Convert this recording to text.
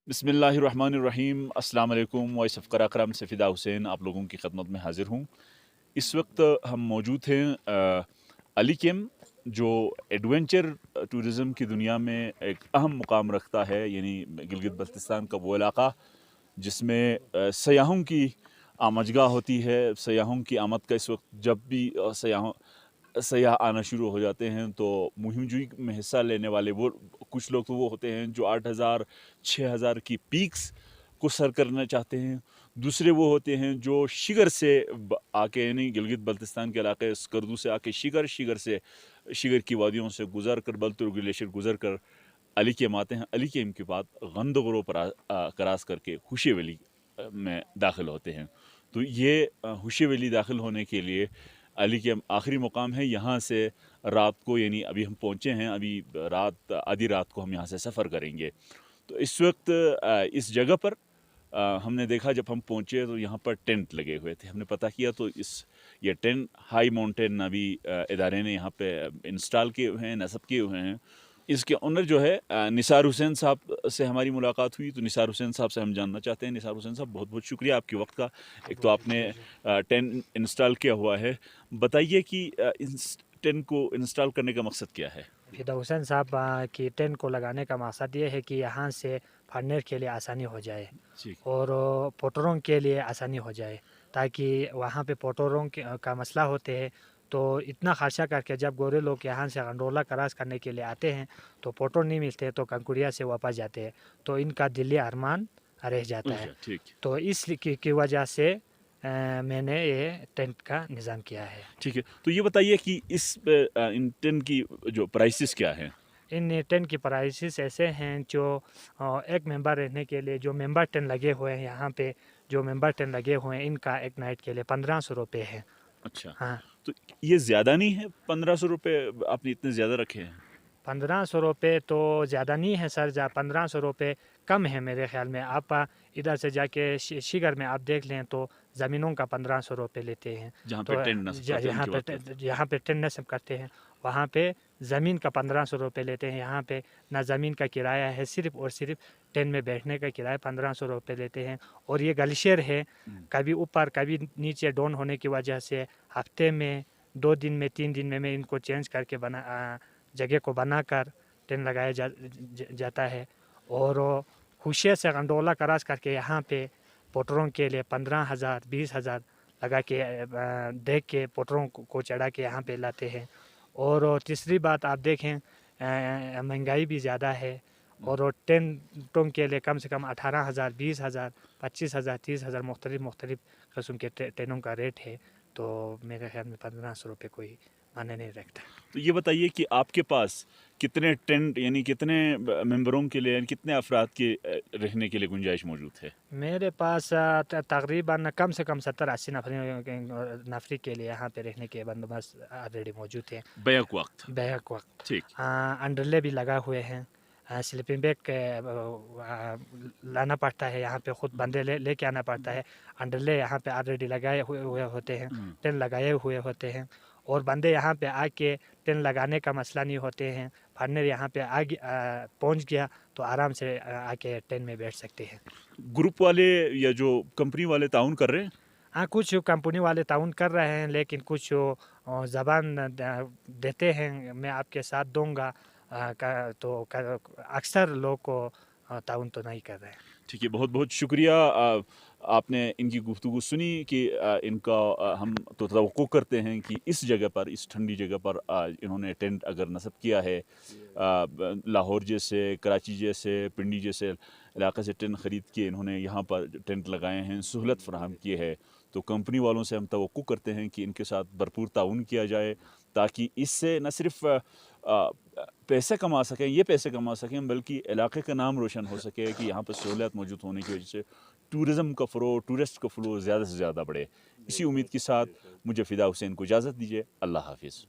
बिस्मिल्लाहिर्रहमानिर्रहीम। अस्सलाम वालेकुम। वॉइस ऑफ कराकरम से फ़िदा हुसैन आप लोगों की खदमत में हाज़िर हूँ। इस वक्त हम मौजूद हैं अली कैम्प, जो एडवेंचर टूरिज़म की दुनिया में एक अहम मुकाम रखता है, यानी गिलगित बल्तिस्तान का वो इलाक़ा जिसमें सयाहों की आमजगाह होती है। सयाहों की आमद का इस वक्त जब भी सयाह आना शुरू हो जाते हैं तो मुहिम जूई में हिस्सा लेने वाले वो कुछ लोग तो वो होते हैं जो 8,000 6,000 की पीक्स को सर करना चाहते हैं। दूसरे वो होते हैं जो शिगर से आके, यानी गिलगित बल्तिस्तान के इलाके स्कर्दू से आके शिगर की वादियों से गुजर कर, बलतुर ग्लेशियर गुजर कर अली कैम आते हैं। अली कैम के बाद गंदगरो पर क्रॉस करके हुशे वैली में दाखिल होते हैं। तो ये हुशे वैली दाखिल होने के लिए अली कैम आखिरी मुकाम है। यहाँ से रात को, यानी अभी हम पहुँचे हैं, अभी आधी रात को हम यहाँ से सफ़र करेंगे। तो इस वक्त इस जगह पर हमने देखा, जब हम पहुँचे तो यहाँ पर टेंट लगे हुए थे। हमने पता किया तो ये टेंट हाई माउंटेन अभी इदारे ने यहाँ पे इंस्टॉल किए हुए हैं, नस्ब किए हुए हैं। इसके ओनर जो है निसार हुसैन साहब से हमारी मुलाकात हुई। तो निसार हुसैन साहब से हम जानना चाहते हैं। निसार हुसैन साहब, बहुत बहुत शुक्रिया आपके वक्त का। एक तो आपने टेंट इंस्टॉल किया हुआ है, बताइए कि इस टेंट को इंस्टॉल करने का मकसद क्या है? फिदा हुसैन साहब की टेंट को लगाने का मकसद ये है कि यहाँ से फाड़ने के लिए आसानी हो जाए ठीक। और पोटरों के लिए आसानी हो जाए, ताकि वहाँ पे पोटरों का मसला होते हैं। तो इतना खर्चा करके जब गोरे लोग यहाँ से गंडोला क्रॉस करने के लिए आते हैं तो पोटर नहीं मिलते, तो कंकुड़िया से वापस जाते हैं, तो इनका दिली अरमान रह जाता है। ठीक। तो इस की वजह से मैंने ये टेंट का निज़ाम किया है। ठीक है, तो ये बताइए कि इन टेंट की जो प्राइसेस क्या हैं? इन टेंट की प्राइसेस ऐसे हैं जो एक मेंबर रहने के लिए जो मेंबर टेंट लगे हुए हैं यहाँ पे, जो मेंबर टेंट लगे हुए हैं, इनका एक नाइट के लिए 1500 रुपये है। अच्छा, हाँ, तो ये ज़्यादा नहीं है? 1500 रुपये आपने इतने ज़्यादा रखे हैं? 1500 रुपये तो ज़्यादा नहीं है सर, 1500 रुपये कम है मेरे ख्याल में। आप इधर से जाके शिगर में आप देख लें तो ज़मीनों का 1500 रुपये लेते हैं। जहाँ पे तो टेंट नस्ब करते हैं उनकी बात करते हैं। यहाँ पे टेंट नस्ब करते हैं, वहाँ पे ज़मीन का 1500 रुपये लेते हैं। यहाँ पे ना ज़मीन का किराया है, सिर्फ़ और सिर्फ टेंट में बैठने का किराया 1500 रुपये लेते हैं। और ये ग्लेशियर है, कभी ऊपर कभी नीचे डाउन होने की वजह से हफ्ते में 2 दिन में 3 दिन में मैं इनको चेंज करके जगह को बनाकर टेंट लगाया जाता है। और हुशे से गंडोला क्रॉस करके यहाँ पे पोटरों के लिए 15,000 20,000 लगा के देख के पोटरों को चढ़ा के यहाँ पे लाते हैं। और तीसरी बात आप देखें, महंगाई भी ज़्यादा है और टेंटों के लिए कम से कम 18,000 20,000 25,000 30,000 मुख्तलिफ किस्म के टेंटों का रेट है। तो मेरे ख्याल में 1500 रुपये कोई मायने नहीं रखता। तो ये बताइए कि आपके पास कितने टेंट, यानी कितने मेंबरों के लिए, यानी कितने अफराद के रहने के लिए गुंजाइश मौजूद है? मेरे पास तकरीबन कम से कम 70-80 नफरी के लिए यहाँ पे रहने के बंदोबस्त ऑलरेडी मौजूद हैं। बैक वक्त। बैक वक्त ठीक। अंडरले भी लगा हुए हैं। स्लीपिंग बैग के लाना पड़ता है, यहाँ पे ख़ुद बंदे लेके आना पड़ता है। अंडरले यहाँ पे ऑलरेडी लगाए हुए होते हैं, टेंट लगाए हुए होते हैं। और बंदे यहाँ पे आके टेंट लगाने का मसला नहीं होते हैं। फार्नर यहाँ पे आगे पहुँच गया तो आराम से आके टेंट में बैठ सकते हैं। ग्रुप वाले या जो कंपनी वाले ताउन कर रहे हैं? हाँ, कुछ कंपनी वाले ताउन कर रहे हैं, लेकिन कुछ ज़बान देते हैं मैं आपके साथ दूंगा, तो अक्सर लोग को ताउन तो नहीं कर रहे हैं। ठीक है, बहुत बहुत शुक्रिया। आपने इनकी गुफ्तगू सुनी कि इनका हम तो तवक्को करते हैं कि इस जगह पर, इस ठंडी जगह पर इन्होंने टेंट अगर नस्ब किया है, लाहौर जैसे, कराची जैसे, पिंडी जैसे इलाके से टेंट ख़रीद के इन्होंने यहाँ पर टेंट लगाए हैं, सहूलत फ़राहम की है, तो कंपनी वालों से हम तवक्को करते हैं कि इनके साथ भरपूर ताउन किया जाए, ताकि इससे न सिर्फ़ पैसे कमा सकें, ये पैसे कमा सकें, बल्कि इलाके का नाम रोशन हो सके कि यहाँ पर सहूलियत मौजूद होने की वजह से टूरिज़म का फ़रो, टूरिस्ट का फ़्लो ज़्यादा से ज़्यादा बढ़े। इसी उम्मीद के साथ मुझे फ़िदा हुसैन को इजाज़त दीजिए। अल्लाह हाफ़िज़।